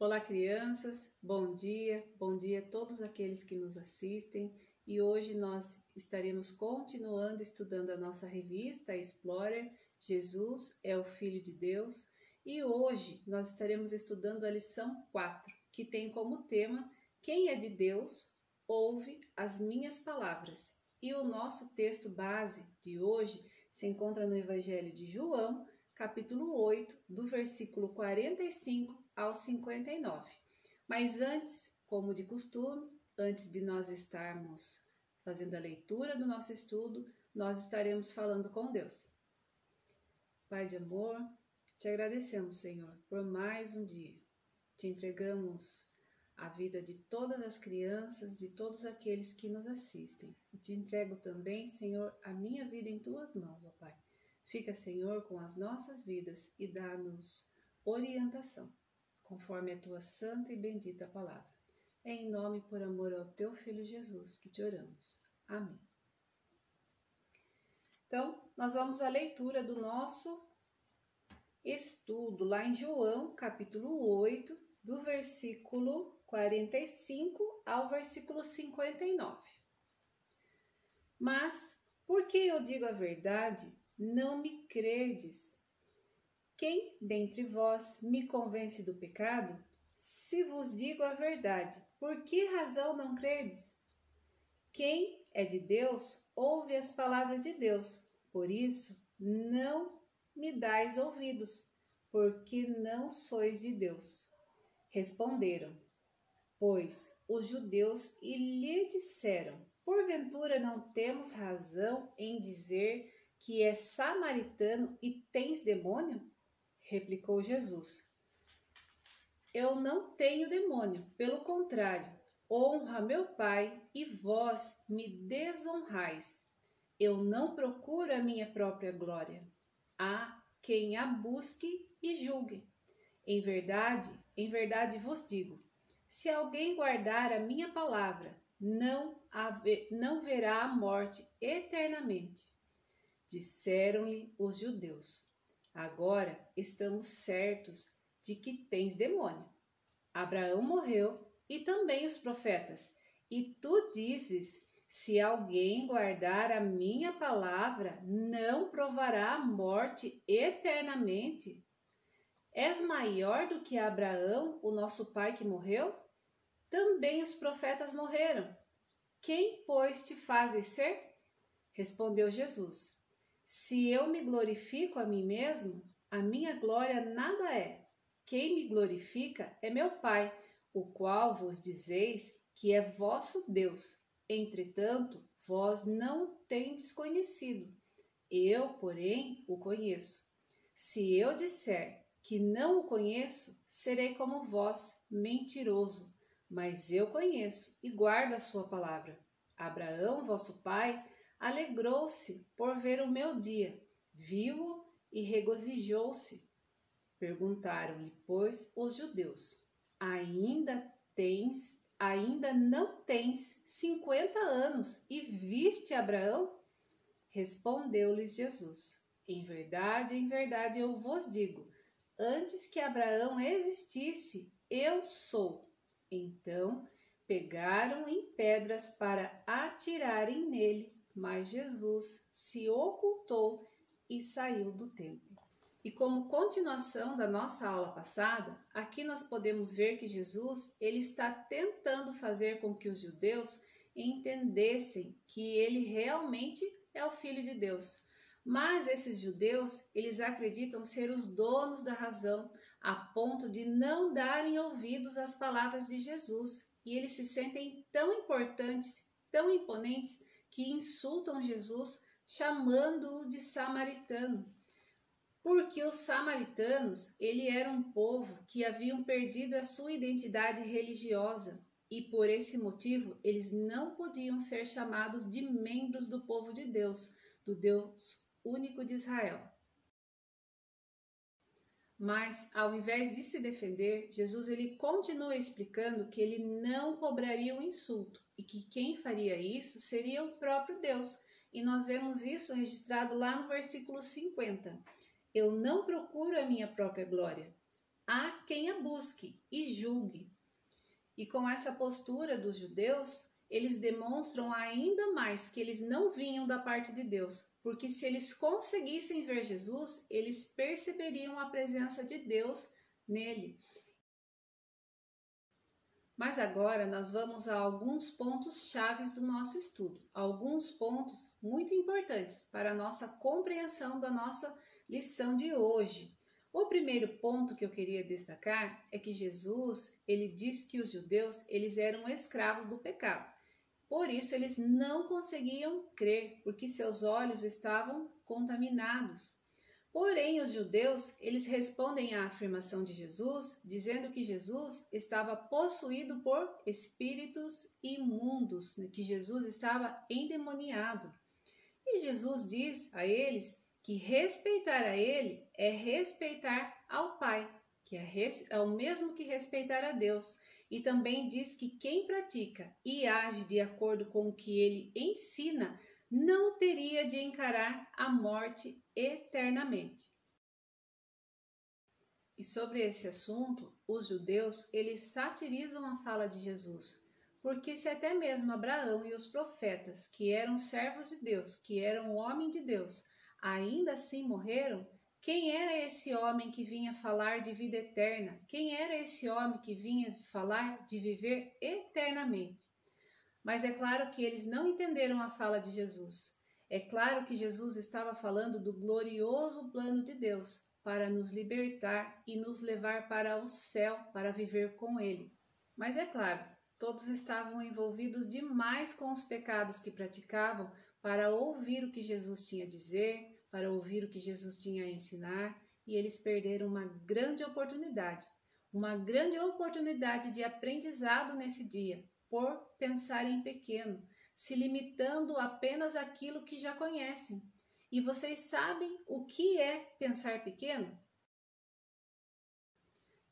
Olá, crianças, bom dia a todos aqueles que nos assistem e hoje nós estaremos continuando estudando a nossa revista Explorer, Jesus é o Filho de Deus, e hoje nós estaremos estudando a lição 4, que tem como tema Quem é de Deus, ouve as minhas palavras. E o nosso texto base de hoje se encontra no Evangelho de João, capítulo 8, do versículo 45 ao 59. Mas antes, como de costume, antes de nós estarmos fazendo a leitura do nosso estudo, nós estaremos falando com Deus. Pai de amor, te agradecemos, Senhor, por mais um dia. Te entregamos a vida de todas as crianças, de todos aqueles que nos assistem. E te entrego também, Senhor, a minha vida em tuas mãos, ó Pai. Fica, Senhor, com as nossas vidas e dá-nos orientação, conforme a tua santa e bendita palavra. É em nome e por amor ao teu Filho Jesus que te oramos. Amém. Então, nós vamos à leitura do nosso estudo lá em João, capítulo 8, do versículo 45 ao versículo 59. Mas, porque eu digo a verdade, não me crerdes. Quem dentre vós me convence do pecado? Se vos digo a verdade, por que razão não crerdes? Quem é de Deus, ouve as palavras de Deus. Por isso, não me dais ouvidos, porque não sois de Deus. Responderam, pois, os judeus e lhe disseram, porventura não temos razão em dizer que és samaritano e tens demônio? Replicou Jesus, eu não tenho demônio, pelo contrário, honra meu Pai e vós me desonrais. Eu não procuro a minha própria glória. Há quem a busque e julgue. Em verdade vos digo, se alguém guardar a minha palavra, não verá a morte eternamente. Disseram-lhe os judeus, agora estamos certos de que tens demônio. Abraão morreu e também os profetas, e tu dizes, se alguém guardar a minha palavra, não provará a morte eternamente. És maior do que Abraão, o nosso pai que morreu? Também os profetas morreram. Quem, pois, te fazes ser? Respondeu Jesus. Se eu me glorifico a mim mesmo, a minha glória nada é. Quem me glorifica é meu Pai, o qual vos dizeis que é vosso Deus. Entretanto, vós não o tendes conhecido. Eu, porém, o conheço. Se eu disser que não o conheço, serei como vós, mentiroso. Mas eu conheço e guardo a sua palavra. Abraão, vosso pai, alegrou-se por ver o meu dia, viu-o e regozijou-se. Perguntaram-lhe, pois, os judeus, ainda não tens 50 anos e viste Abraão? Respondeu-lhes Jesus, em verdade eu vos digo, antes que Abraão existisse, eu sou. Então pegaram em pedras para atirarem nele, mas Jesus se ocultou e saiu do templo. E como continuação da nossa aula passada, aqui nós podemos ver que Jesus ele está tentando fazer com que os judeus entendessem que ele realmente é o Filho de Deus. Mas esses judeus, eles acreditam ser os donos da razão, a ponto de não darem ouvidos às palavras de Jesus. E eles se sentem tão importantes, tão imponentes, que insultam Jesus, chamando-o de samaritano. Porque os samaritanos, ele era um povo que haviam perdido a sua identidade religiosa e por esse motivo eles não podiam ser chamados de membros do povo de Deus, do Deus único de Israel. Mas, ao invés de se defender, Jesus ele continua explicando que ele não cobraria o insulto e que quem faria isso seria o próprio Deus. E nós vemos isso registrado lá no versículo 50. Eu não procuro a minha própria glória. há quem a busque e julgue. E com essa postura dos judeus, eles demonstram ainda mais que eles não vinham da parte de Deus, porque se eles conseguissem ver Jesus, eles perceberiam a presença de Deus nele. Mas agora nós vamos a alguns pontos chaves do nosso estudo, alguns pontos muito importantes para a nossa compreensão da nossa lição de hoje. O primeiro ponto que eu queria destacar é que Jesus, ele diz que os judeus, eles eram escravos do pecado. Por isso eles não conseguiam crer, porque seus olhos estavam contaminados. Porém, os judeus, eles respondem à afirmação de Jesus, dizendo que Jesus estava possuído por espíritos imundos, que Jesus estava endemoniado. E Jesus diz a eles que respeitar a ele é respeitar ao Pai, que é o mesmo que respeitar a Deus. E também diz que quem pratica e age de acordo com o que ele ensina não teria de encarar a morte eternamente. E sobre esse assunto, os judeus, eles satirizam a fala de Jesus, porque se até mesmo Abraão e os profetas, que eram servos de Deus, que eram homens de Deus, ainda assim morreram, quem era esse homem que vinha falar de vida eterna? Quem era esse homem que vinha falar de viver eternamente? Mas é claro que eles não entenderam a fala de Jesus. É claro que Jesus estava falando do glorioso plano de Deus para nos libertar e nos levar para o céu para viver com Ele. Mas é claro, todos estavam envolvidos demais com os pecados que praticavam para ouvir o que Jesus tinha a dizer, para ouvir o que Jesus tinha a ensinar, e eles perderam uma grande oportunidade de aprendizado nesse dia, por pensarem pequeno, se limitando apenas àquilo que já conhecem. E vocês sabem o que é pensar pequeno?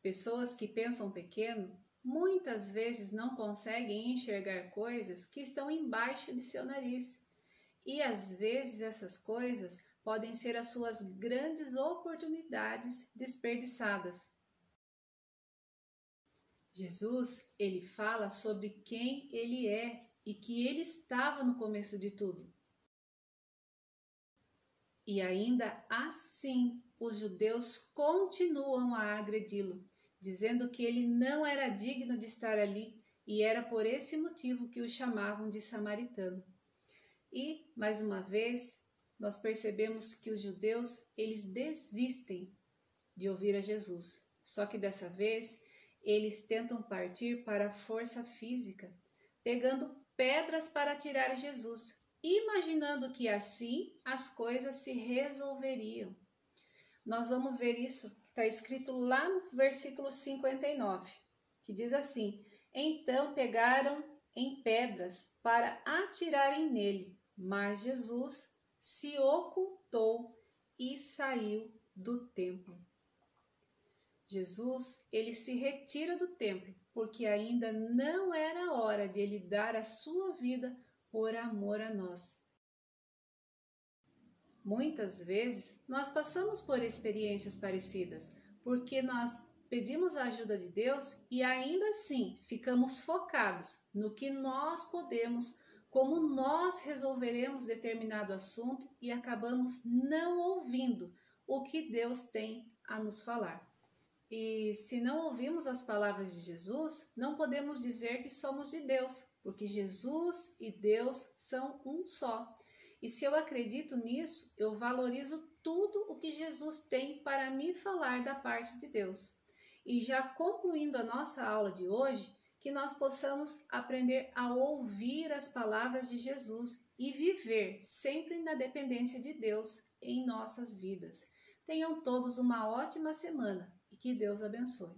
Pessoas que pensam pequeno muitas vezes não conseguem enxergar coisas que estão embaixo de seu nariz. E às vezes essas coisas podem ser as suas grandes oportunidades desperdiçadas. Jesus, ele fala sobre quem ele é e que ele estava no começo de tudo. E ainda assim, os judeus continuam a agredi-lo, dizendo que ele não era digno de estar ali e era por esse motivo que o chamavam de samaritano. E, mais uma vez, nós percebemos que os judeus, eles desistem de ouvir a Jesus. Só que dessa vez, eles tentam partir para a força física, pegando pedras para tirar Jesus, imaginando que assim as coisas se resolveriam. Nós vamos ver isso que está escrito lá no versículo 59, que diz assim: Então pegaram em pedras para atirarem nele, mas Jesus se ocultou e saiu do templo. Jesus, ele se retira do templo, porque ainda não era hora de ele dar a sua vida por amor a nós. Muitas vezes, nós passamos por experiências parecidas, porque nós pedimos a ajuda de Deus e ainda assim ficamos focados no que nós podemos, como nós resolveremos determinado assunto e acabamos não ouvindo o que Deus tem a nos falar. E se não ouvimos as palavras de Jesus, não podemos dizer que somos de Deus, porque Jesus e Deus são um só. E se eu acredito nisso, eu valorizo tudo o que Jesus tem para me falar da parte de Deus. E já concluindo a nossa aula de hoje, que nós possamos aprender a ouvir as palavras de Jesus e viver sempre na dependência de Deus em nossas vidas. Tenham todos uma ótima semana e que Deus abençoe.